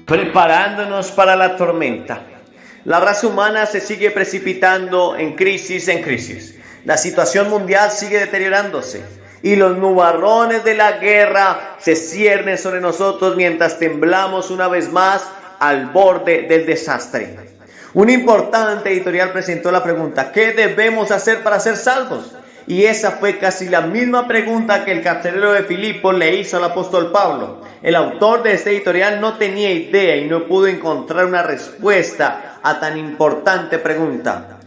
Preparándonos para la tormenta. La raza humana se sigue precipitando en crisis. La situación mundial sigue deteriorándose y los nubarrones de la guerra se ciernen sobre nosotros mientras temblamos una vez más al borde del desastre. Un importante editorial presentó la pregunta: ¿qué debemos hacer para ser salvos? Y esa fue casi la misma pregunta que el carcelero de Filipos le hizo al apóstol Pablo. El autor de este editorial no tenía idea y no pudo encontrar una respuesta a tan importante pregunta.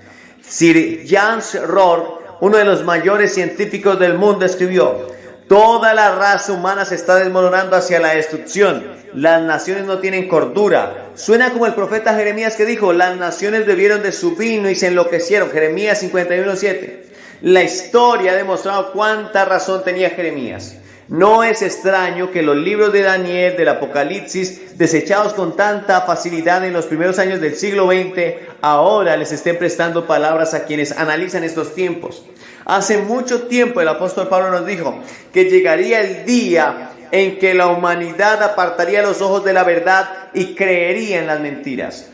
Sir James Rohr, uno de los mayores científicos del mundo, escribió: toda la raza humana se está desmoronando hacia la destrucción. Las naciones no tienen cordura. Suena como el profeta Jeremías, que dijo: las naciones bebieron de su vino y se enloquecieron. Jeremías 51:7. La historia ha demostrado cuánta razón tenía Jeremías. No es extraño que los libros de Daniel, del Apocalipsis, desechados con tanta facilidad en los primeros años del siglo XX, ahora les estén prestando palabras a quienes analizan estos tiempos. Hace mucho tiempo el apóstol Pablo nos dijo que llegaría el día en que la humanidad apartaría los ojos de la verdad y creería en las mentiras.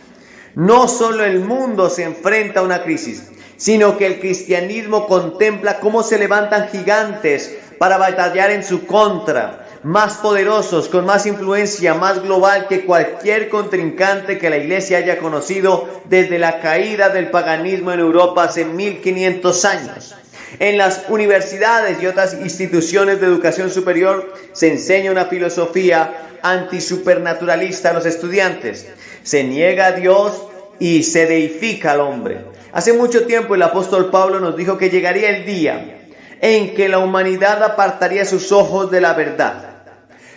No solo el mundo se enfrenta a una crisis, sino que el cristianismo contempla cómo se levantan gigantes para batallar en su contra, más poderosos, con más influencia, más global que cualquier contrincante que la iglesia haya conocido desde la caída del paganismo en Europa hace 1500 años. En las universidades y otras instituciones de educación superior se enseña una filosofía antisupernaturalista a los estudiantes. Se niega a Dios y se deifica al hombre. Hace mucho tiempo el apóstol Pablo nos dijo que llegaría el día en que la humanidad apartaría sus ojos de la verdad,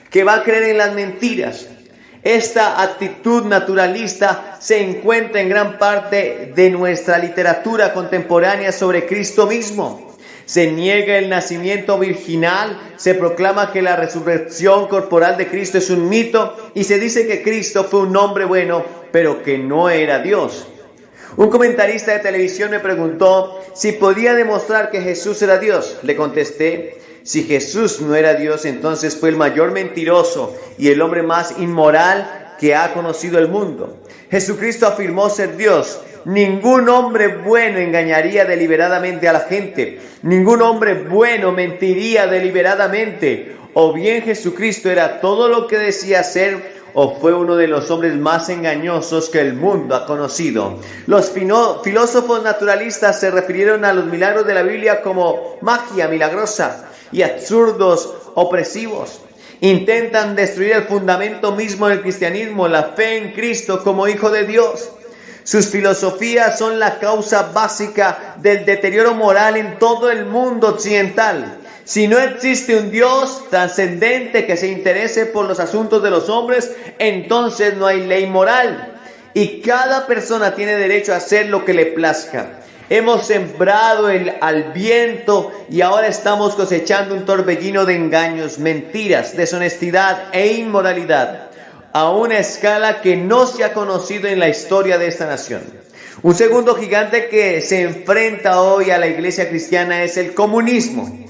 que va a creer en las mentiras. Esta actitud naturalista se encuentra en gran parte de nuestra literatura contemporánea sobre Cristo mismo. Se niega el nacimiento virginal, se proclama que la resurrección corporal de Cristo es un mito y se dice que Cristo fue un hombre bueno, pero que no era Dios. Un comentarista de televisión me preguntó si podía demostrar que Jesús era Dios. Le contesté: si Jesús no era Dios, entonces fue el mayor mentiroso y el hombre más inmoral que ha conocido el mundo. Jesucristo afirmó ser Dios. Ningún hombre bueno engañaría deliberadamente a la gente. Ningún hombre bueno mentiría deliberadamente. O bien Jesucristo era todo lo que decía ser, o fue uno de los hombres más engañosos que el mundo ha conocido. Los filósofos naturalistas se refirieron a los milagros de la Biblia como magia milagrosa y absurdos opresivos. Intentan destruir el fundamento mismo del cristianismo, la fe en Cristo como Hijo de Dios. Sus filosofías son la causa básica del deterioro moral en todo el mundo occidental. Si no existe un Dios trascendente que se interese por los asuntos de los hombres, entonces no hay ley moral. Y cada persona tiene derecho a hacer lo que le plazca. Hemos sembrado al viento y ahora estamos cosechando un torbellino de engaños, mentiras, deshonestidad e inmoralidad, a una escala que no se ha conocido en la historia de esta nación. Un segundo gigante que se enfrenta hoy a la iglesia cristiana es el comunismo.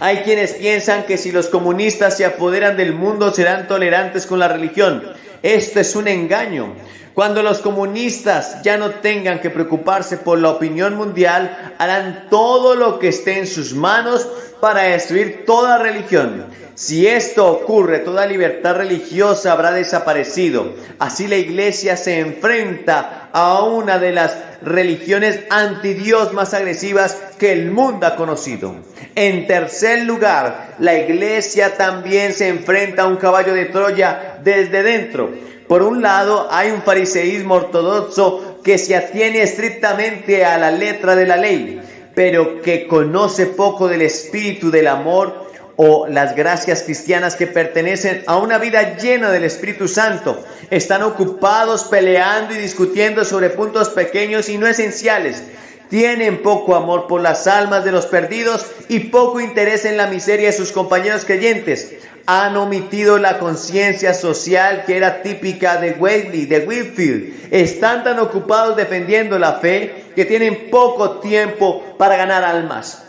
Hay quienes piensan que si los comunistas se apoderan del mundo serán tolerantes con la religión. Esto es un engaño. Cuando los comunistas ya no tengan que preocuparse por la opinión mundial, harán todo lo que esté en sus manos para destruir toda religión. Si esto ocurre, toda libertad religiosa habrá desaparecido. Así la iglesia se enfrenta a una de las religiones antidios más agresivas que el mundo ha conocido. En tercer lugar, la iglesia también se enfrenta a un caballo de Troya desde dentro. Por un lado, hay un fariseísmo ortodoxo que se atiene estrictamente a la letra de la ley, pero que conoce poco del espíritu del amor o las gracias cristianas que pertenecen a una vida llena del Espíritu Santo. Están ocupados peleando y discutiendo sobre puntos pequeños y no esenciales. Tienen poco amor por las almas de los perdidos y poco interés en la miseria de sus compañeros creyentes. Han omitido la conciencia social que era típica de Wesley, de Whitefield. Están tan ocupados defendiendo la fe que tienen poco tiempo para ganar almas.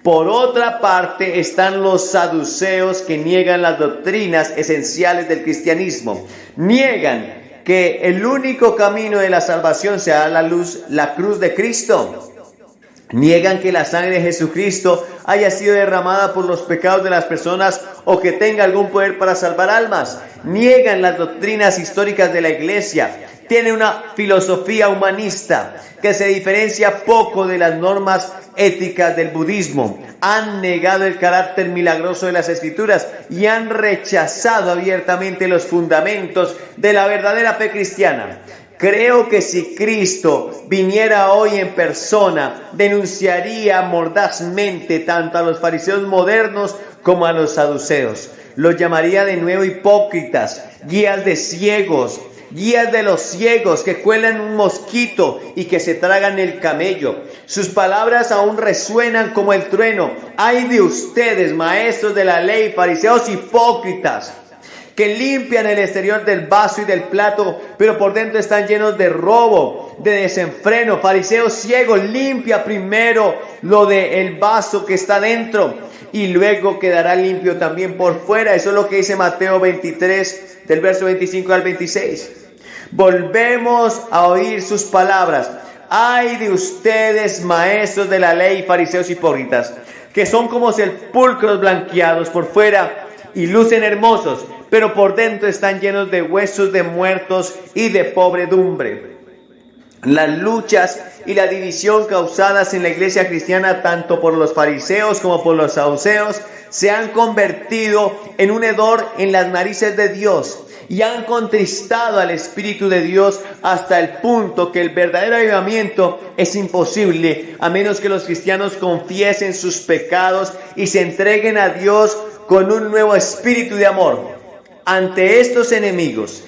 Por otra parte están los saduceos que niegan las doctrinas esenciales del cristianismo. Niegan que el único camino de la salvación sea la cruz de Cristo. Niegan que la sangre de Jesucristo haya sido derramada por los pecados de las personas o que tenga algún poder para salvar almas. Niegan las doctrinas históricas de la iglesia. Tienen una filosofía humanista que se diferencia poco de las normas éticas del budismo. Han negado el carácter milagroso de las escrituras y han rechazado abiertamente los fundamentos de la verdadera fe cristiana. Creo que si Cristo viniera hoy en persona, denunciaría mordazmente tanto a los fariseos modernos como a los saduceos. Los llamaría de nuevo hipócritas, guías de ciegos, guías de los ciegos que cuelan un mosquito y que se tragan el camello. Sus palabras aún resuenan como el trueno. ¡Ay de ustedes, maestros de la ley, fariseos hipócritas! Que limpian el exterior del vaso y del plato, pero por dentro están llenos de robo, de desenfreno. Fariseo ciego, limpia primero lo del vaso que está dentro y luego quedará limpio también por fuera. Eso es lo que dice Mateo 23, del verso 25 al 26. Volvemos a oír sus palabras. Ay de ustedes, maestros de la ley, fariseos hipócritas, que son como sepulcros blanqueados por fuera y lucen hermosos, pero por dentro están llenos de huesos de muertos y de podredumbre. Las luchas y la división causadas en la iglesia cristiana tanto por los fariseos como por los saduceos se han convertido en un hedor en las narices de Dios y han contristado al Espíritu de Dios hasta el punto que el verdadero avivamiento es imposible a menos que los cristianos confiesen sus pecados y se entreguen a Dios con un nuevo espíritu de amor. Ante estos enemigos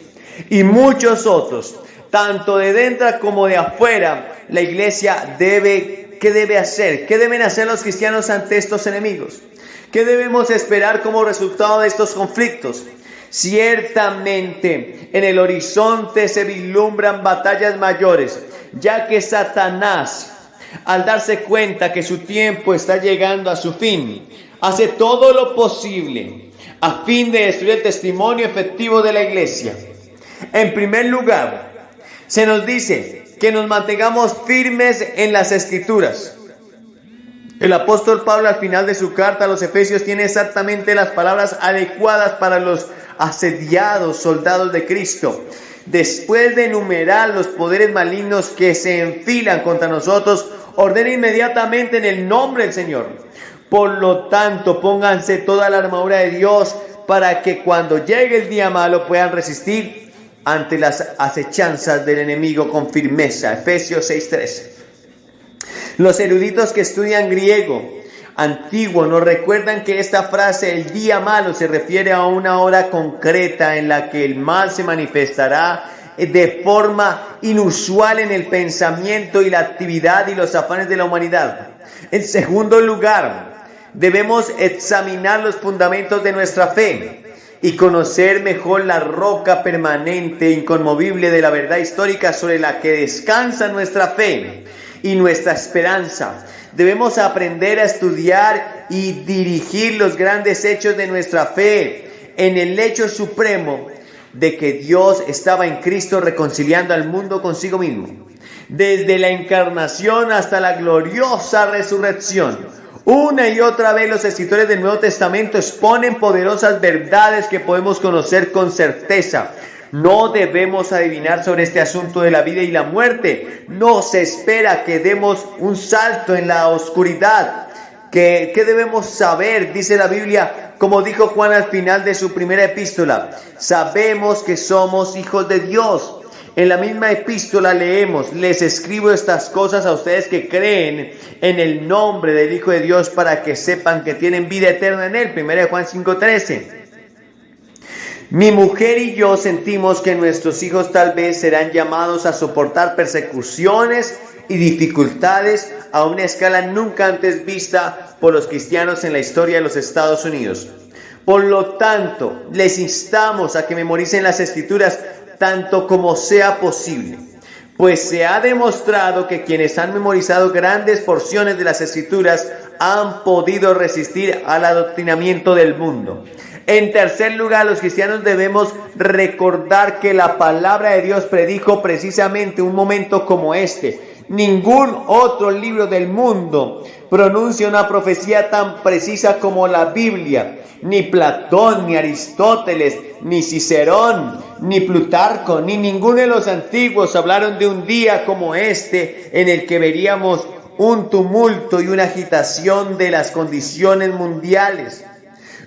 y muchos otros, tanto de dentro como de afuera, la iglesia ¿qué debe hacer? ¿Qué deben hacer los cristianos ante estos enemigos? ¿Qué debemos esperar como resultado de estos conflictos? Ciertamente en el horizonte se vislumbran batallas mayores, ya que Satanás, al darse cuenta que su tiempo está llegando a su fin, hace todo lo posible a fin de destruir el testimonio efectivo de la iglesia. En primer lugar, se nos dice que nos mantengamos firmes en las Escrituras. El apóstol Pablo al final de su carta a los Efesios tiene exactamente las palabras adecuadas para los asediados soldados de Cristo. Después de enumerar los poderes malignos que se enfilan contra nosotros, ordena inmediatamente en el nombre del Señor. Por lo tanto, pónganse toda la armadura de Dios para que cuando llegue el día malo puedan resistir ante las acechanzas del enemigo con firmeza. Efesios 6:13. Los eruditos que estudian griego antiguo nos recuerdan que esta frase, el día malo, se refiere a una hora concreta en la que el mal se manifestará de forma inusual en el pensamiento y la actividad y los afanes de la humanidad. En segundo lugar, debemos examinar los fundamentos de nuestra fe y conocer mejor la roca permanente e inconmovible de la verdad histórica sobre la que descansa nuestra fe y nuestra esperanza. Debemos aprender a estudiar y dirigir los grandes hechos de nuestra fe en el hecho supremo de que Dios estaba en Cristo reconciliando al mundo consigo mismo. Desde la encarnación hasta la gloriosa resurrección, una y otra vez los escritores del Nuevo Testamento exponen poderosas verdades que podemos conocer con certeza. No debemos adivinar sobre este asunto de la vida y la muerte. No se espera que demos un salto en la oscuridad. ¿Qué debemos saber? Dice la Biblia, como dijo Juan al final de su primera epístola. Sabemos que somos hijos de Dios. En la misma epístola leemos: les escribo estas cosas a ustedes que creen en el nombre del Hijo de Dios para que sepan que tienen vida eterna en Él. 1 Juan 5:13. Mi mujer y yo sentimos que nuestros hijos tal vez serán llamados a soportar persecuciones y dificultades a una escala nunca antes vista por los cristianos en la historia de los Estados Unidos. Por lo tanto, les instamos a que memoricen las Escrituras tanto como sea posible, pues se ha demostrado que quienes han memorizado grandes porciones de las Escrituras han podido resistir al adoctrinamiento del mundo. En tercer lugar, los cristianos debemos recordar que la palabra de Dios predijo precisamente un momento como este. Ningún otro libro del mundo pronuncia una profecía tan precisa como la Biblia. Ni Platón, ni Aristóteles, ni Cicerón, ni Plutarco, ni ninguno de los antiguos hablaron de un día como este en el que veríamos un tumulto y una agitación de las condiciones mundiales.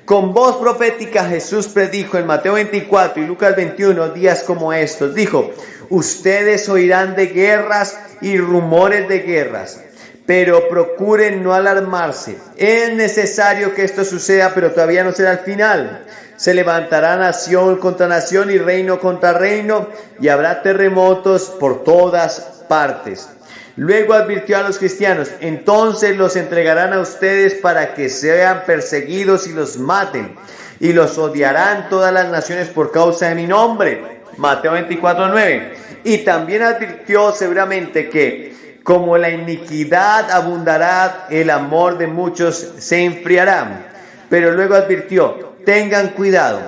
Con voz profética Jesús predijo en Mateo 24 y Lucas 21 días como estos. Dijo: ustedes oirán de guerras y rumores de guerras, pero procuren no alarmarse. Es necesario que esto suceda, pero todavía no será el final. Se levantará nación contra nación y reino contra reino, y habrá terremotos por todas partes. Luego advirtió a los cristianos: entonces los entregarán a ustedes para que sean perseguidos y los maten, y los odiarán todas las naciones por causa de mi nombre. Mateo 24:9. Y también advirtió seguramente que como la iniquidad abundará, el amor de muchos se enfriará. Pero luego advirtió: tengan cuidado,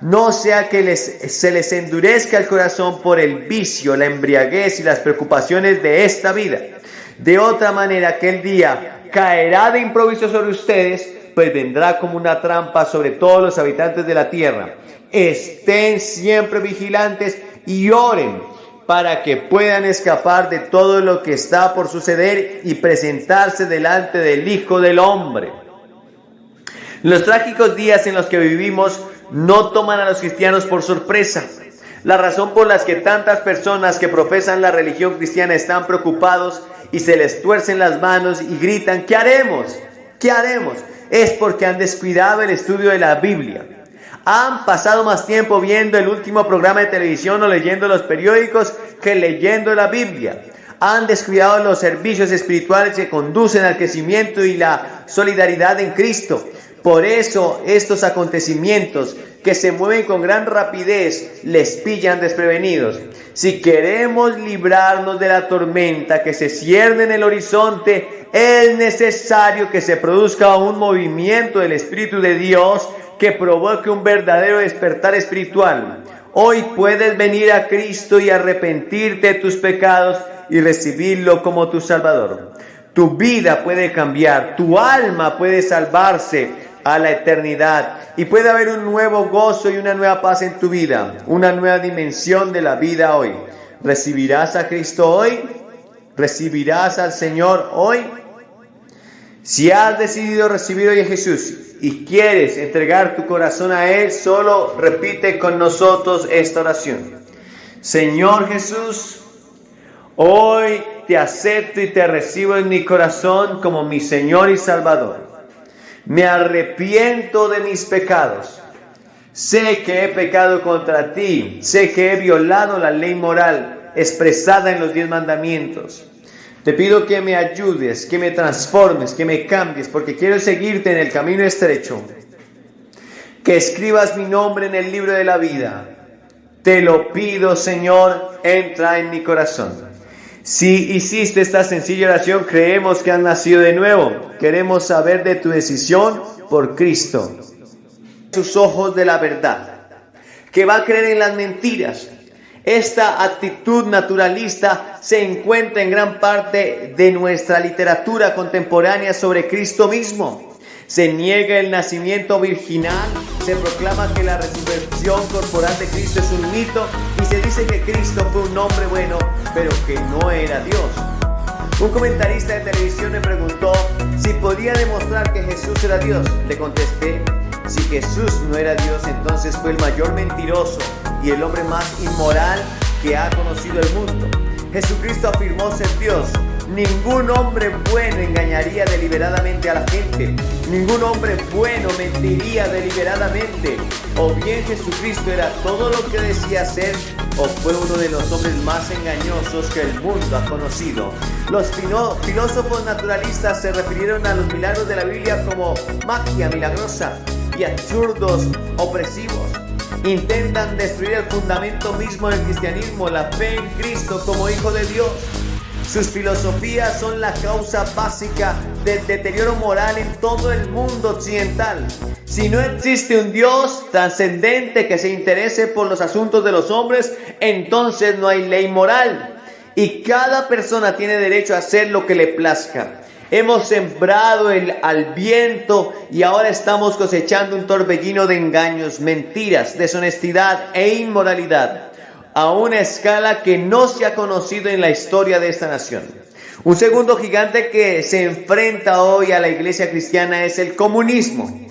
no sea que se les endurezca el corazón por el vicio, la embriaguez y las preocupaciones de esta vida. De otra manera, aquel día caerá de improviso sobre ustedes, pues vendrá como una trampa sobre todos los habitantes de la tierra. Estén siempre vigilantes y oren para que puedan escapar de todo lo que está por suceder y presentarse delante del Hijo del Hombre. Los trágicos días en los que vivimos no toman a los cristianos por sorpresa. La razón por la que tantas personas que profesan la religión cristiana están preocupados y se les tuercen las manos y gritan: ¿qué haremos? ¿Qué haremos? Es porque han descuidado el estudio de la Biblia. Han pasado más tiempo viendo el último programa de televisión o leyendo los periódicos que leyendo la Biblia. Han descuidado los servicios espirituales que conducen al crecimiento y la solidaridad en Cristo. Por eso estos acontecimientos que se mueven con gran rapidez les pillan desprevenidos. Si queremos librarnos de la tormenta que se cierne en el horizonte, es necesario que se produzca un movimiento del Espíritu de Dios que provoque un verdadero despertar espiritual. Hoy puedes venir a Cristo y arrepentirte de tus pecados y recibirlo como tu Salvador. Tu vida puede cambiar, tu alma puede salvarse a la eternidad y puede haber un nuevo gozo y una nueva paz en tu vida, una nueva dimensión de la vida hoy. ¿Recibirás a Cristo hoy? ¿Recibirás al Señor hoy? Si has decidido recibir hoy a Jesús y quieres entregar tu corazón a Él, solo repite con nosotros esta oración. Señor Jesús, hoy te acepto y te recibo en mi corazón como mi Señor y Salvador. Me arrepiento de mis pecados. Sé que he pecado contra ti. Sé que he violado la ley moral expresada en los 10 mandamientos. Te pido que me ayudes, que me transformes, que me cambies, porque quiero seguirte en el camino estrecho. Que escribas mi nombre en el libro de la vida. Te lo pido, Señor, entra en mi corazón. Si hiciste esta sencilla oración, creemos que has nacido de nuevo. Queremos saber de tu decisión por Cristo. Sus ojos de la verdad, que va a creer en las mentiras. Esta actitud naturalista se encuentra en gran parte de nuestra literatura contemporánea sobre Cristo mismo. Se niega el nacimiento virginal, se proclama que la resurrección corporal de Cristo es un mito y se dice que Cristo fue un hombre bueno, pero que no era Dios. Un comentarista de televisión me preguntó si podía demostrar que Jesús era Dios. Le contesté: si Jesús no era Dios, entonces fue el mayor mentiroso y el hombre más inmoral que ha conocido el mundo. Jesucristo afirmó ser Dios. Ningún hombre bueno engañaría deliberadamente a la gente. Ningún hombre bueno mentiría deliberadamente. O bien Jesucristo era todo lo que decía ser, o fue uno de los hombres más engañosos que el mundo ha conocido. Los filósofos naturalistas se refirieron a los milagros de la Biblia como magia milagrosa y absurdos opresivos. Intentan destruir el fundamento mismo del cristianismo, la fe en Cristo como Hijo de Dios. Sus filosofías son la causa básica del deterioro moral en todo el mundo occidental. Si no existe un Dios trascendente que se interese por los asuntos de los hombres, entonces no hay ley moral. Y cada persona tiene derecho a hacer lo que le plazca. Hemos sembrado al viento y ahora estamos cosechando un torbellino de engaños, mentiras, deshonestidad e inmoralidad, a una escala que no se ha conocido en la historia de esta nación. Un segundo gigante que se enfrenta hoy a la iglesia cristiana es el comunismo.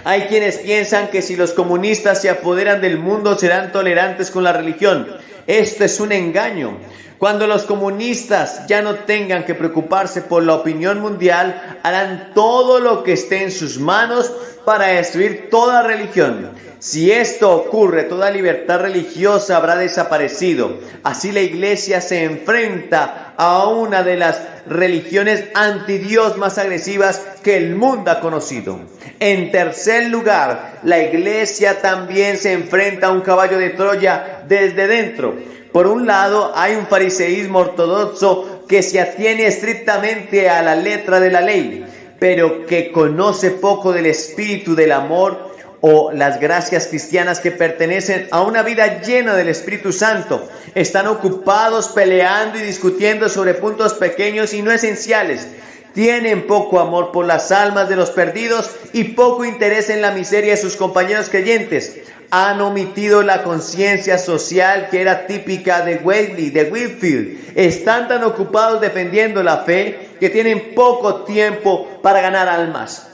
Hay quienes piensan que si los comunistas se apoderan del mundo serán tolerantes con la religión. Esto es un engaño. Cuando los comunistas ya no tengan que preocuparse por la opinión mundial, harán todo lo que esté en sus manos para destruir toda religión. Si esto ocurre, toda libertad religiosa habrá desaparecido. Así la iglesia se enfrenta a una de las religiones antidios más agresivas que el mundo ha conocido. En tercer lugar, la iglesia también se enfrenta a un caballo de Troya desde dentro. Por un lado, hay un fariseísmo ortodoxo que se atiene estrictamente a la letra de la ley, pero que conoce poco del espíritu del amor o las gracias cristianas que pertenecen a una vida llena del Espíritu Santo. Están ocupados peleando y discutiendo sobre puntos pequeños y no esenciales. Tienen poco amor por las almas de los perdidos y poco interés en la miseria de sus compañeros creyentes. Han omitido la conciencia social que era típica de Wesley, de Whitefield. Están tan ocupados defendiendo la fe que tienen poco tiempo para ganar almas.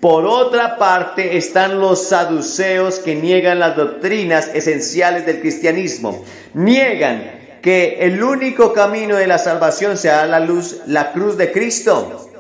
Por otra parte están los saduceos que niegan las doctrinas esenciales del cristianismo. Niegan que el único camino de la salvación sea la cruz de Cristo.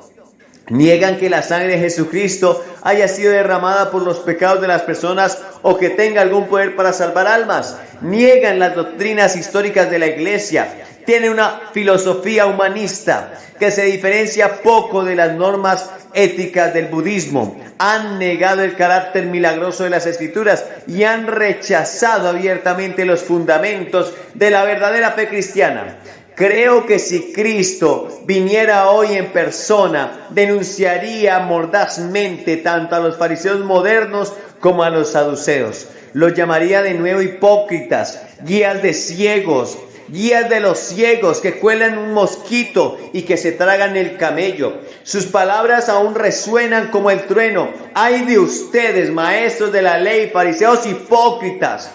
Niegan que la sangre de Jesucristo haya sido derramada por los pecados de las personas o que tenga algún poder para salvar almas. Niegan las doctrinas históricas de la iglesia. Tienen una filosofía humanista que se diferencia poco de las normas éticas del budismo. Han negado el carácter milagroso de las escrituras y han rechazado abiertamente los fundamentos de la verdadera fe cristiana. Creo que si Cristo viniera hoy en persona, denunciaría mordazmente tanto a los fariseos modernos como a los saduceos. Los llamaría de nuevo hipócritas, guías de ciegos, guías de los ciegos que cuelan un mosquito y que se tragan el camello. Sus palabras aún resuenan como el trueno. ¡Ay de ustedes, maestros de la ley, fariseos hipócritas!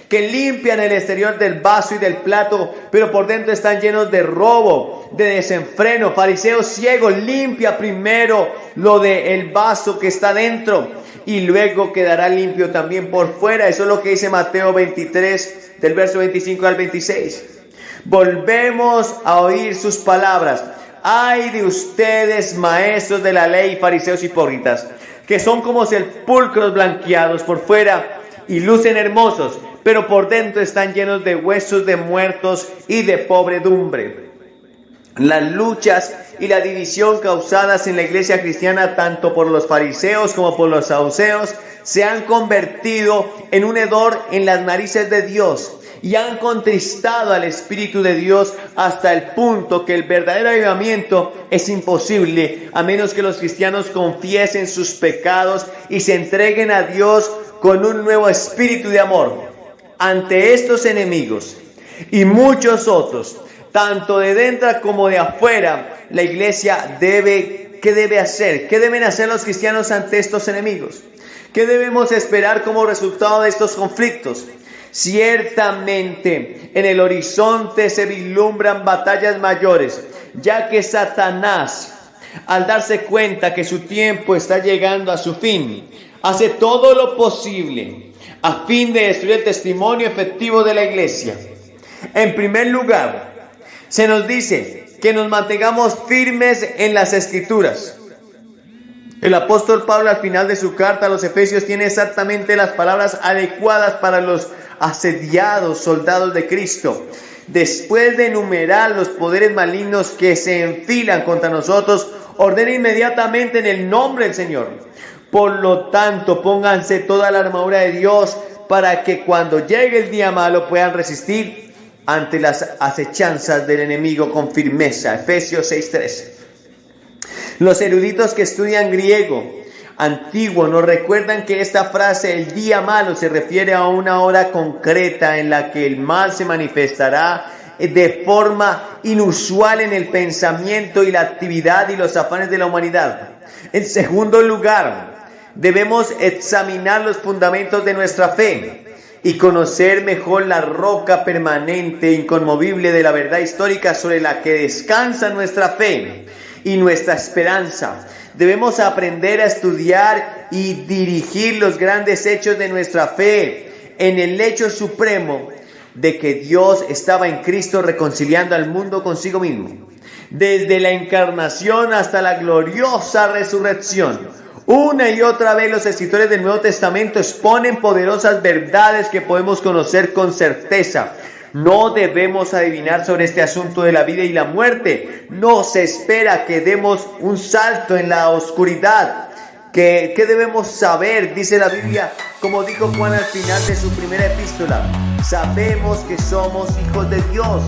Que limpian el exterior del vaso y del plato, pero por dentro están llenos de robo, de desenfreno. Fariseo ciego, limpia primero lo del vaso que está dentro y luego quedará limpio también por fuera. Eso es lo que dice Mateo 23, del verso 25 al 26. Volvemos a oír sus palabras. Ay de ustedes, maestros de la ley, fariseos hipócritas, que son como sepulcros blanqueados por fuera y lucen hermosos, pero por dentro están llenos de huesos de muertos y de podredumbre. Las luchas y la división causadas en la iglesia cristiana tanto por los fariseos como por los saduceos se han convertido en un hedor en las narices de Dios y han contristado al Espíritu de Dios hasta el punto que el verdadero avivamiento es imposible a menos que los cristianos confiesen sus pecados y se entreguen a Dios con un nuevo espíritu de amor. Ante estos enemigos y muchos otros, tanto de dentro como de afuera, la iglesia ¿qué debe hacer? ¿Qué deben hacer los cristianos ante estos enemigos? ¿Qué debemos esperar como resultado de estos conflictos? Ciertamente en el horizonte se vislumbran batallas mayores, ya que Satanás, al darse cuenta que su tiempo está llegando a su fin, hace todo lo posible a fin de destruir el testimonio efectivo de la iglesia. En primer lugar, se nos dice que nos mantengamos firmes en las Escrituras. El apóstol Pablo al final de su carta a los Efesios tiene exactamente las palabras adecuadas para los asediados soldados de Cristo. Después de enumerar los poderes malignos que se enfilan contra nosotros, ordena inmediatamente en el nombre del Señor. Por lo tanto, pónganse toda la armadura de Dios para que cuando llegue el día malo puedan resistir ante las acechanzas del enemigo con firmeza. Efesios 6:13. Los eruditos que estudian griego antiguo nos recuerdan que esta frase, el día malo, se refiere a una hora concreta en la que el mal se manifestará de forma inusual en el pensamiento y la actividad y los afanes de la humanidad. En segundo lugar, debemos examinar los fundamentos de nuestra fe y conocer mejor la roca permanente e inconmovible de la verdad histórica sobre la que descansa nuestra fe y nuestra esperanza. Debemos aprender a estudiar y dirigir los grandes hechos de nuestra fe en el hecho supremo de que Dios estaba en Cristo reconciliando al mundo consigo mismo. Desde la encarnación hasta la gloriosa resurrección, una y otra vez los escritores del Nuevo Testamento exponen poderosas verdades que podemos conocer con certeza. No debemos adivinar sobre este asunto de la vida y la muerte. No se espera que demos un salto en la oscuridad. ¿Qué debemos saber? Dice la Biblia, como dijo Juan al final de su primera epístola: sabemos que somos hijos de Dios.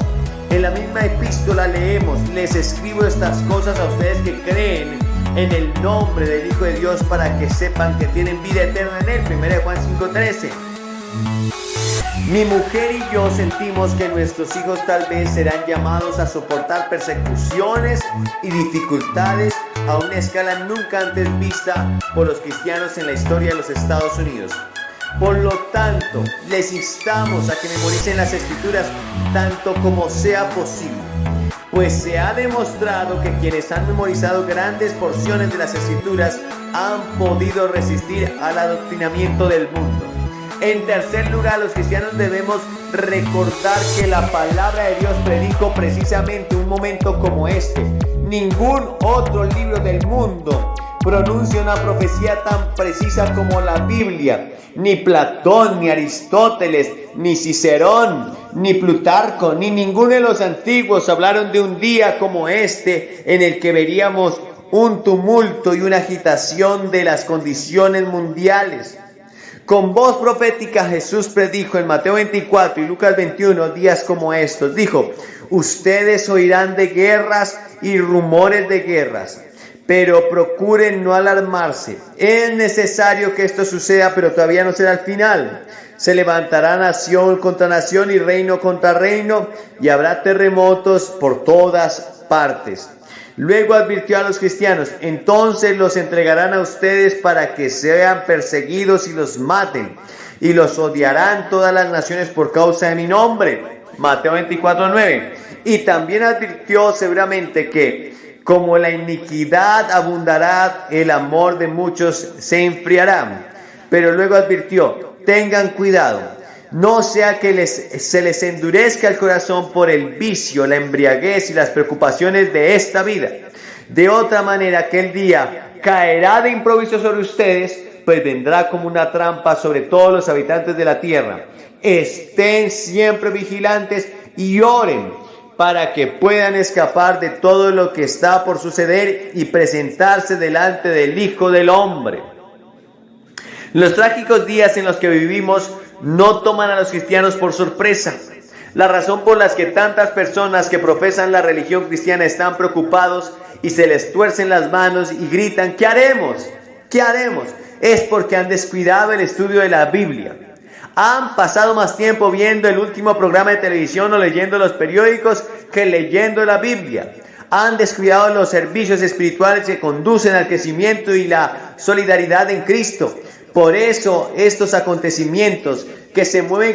En la misma epístola leemos: les escribo estas cosas a ustedes que creen en el nombre del Hijo de Dios, para que sepan que tienen vida eterna en él. 1 Juan 5:13. Mi mujer y yo sentimos que nuestros hijos tal vez serán llamados a soportar persecuciones y dificultades a una escala nunca antes vista por los cristianos en la historia de los Estados Unidos. Por lo tanto, les instamos a que memoricen las Escrituras tanto como sea posible, pues se ha demostrado que quienes han memorizado grandes porciones de las Escrituras han podido resistir al adoctrinamiento del mundo. En tercer lugar, los cristianos debemos recordar que la palabra de Dios predicó precisamente un momento como este. Ningún otro libro del mundo pronuncia una profecía tan precisa como la Biblia. Ni Platón, ni Aristóteles, ni Cicerón, ni Plutarco, ni ninguno de los antiguos hablaron de un día como este en el que veríamos un tumulto y una agitación de las condiciones mundiales. Con voz profética Jesús predijo en Mateo 24 y Lucas 21 días como estos. Dijo: ustedes oirán de guerras y rumores de guerras, pero procuren no alarmarse. Es necesario que esto suceda, pero todavía no será el final. Se levantará nación contra nación y reino contra reino, y habrá terremotos por todas partes. Luego advirtió a los cristianos: entonces los entregarán a ustedes para que sean perseguidos y los maten, y los odiarán todas las naciones por causa de mi nombre. Mateo 24:9. Y también advirtió seguramente que, como la iniquidad abundará, el amor de muchos se enfriará. Pero luego advirtió: tengan cuidado, no sea que se les endurezca el corazón por el vicio, la embriaguez y las preocupaciones de esta vida. De otra manera, aquel día caerá de improviso sobre ustedes, pues vendrá como una trampa sobre todos los habitantes de la tierra. Estén siempre vigilantes y oren para que puedan escapar de todo lo que está por suceder y presentarse delante del Hijo del Hombre. Los trágicos días en los que vivimos no toman a los cristianos por sorpresa. La razón por la que tantas personas que profesan la religión cristiana están preocupados y se les tuercen las manos y gritan: ¿qué haremos? ¿Qué haremos? Es porque han descuidado el estudio de la Biblia. Han pasado más tiempo viendo el último programa de televisión o leyendo los periódicos que leyendo la Biblia. Han descuidado los servicios espirituales que conducen al crecimiento y la solidaridad en Cristo. Por eso estos acontecimientos que se mueven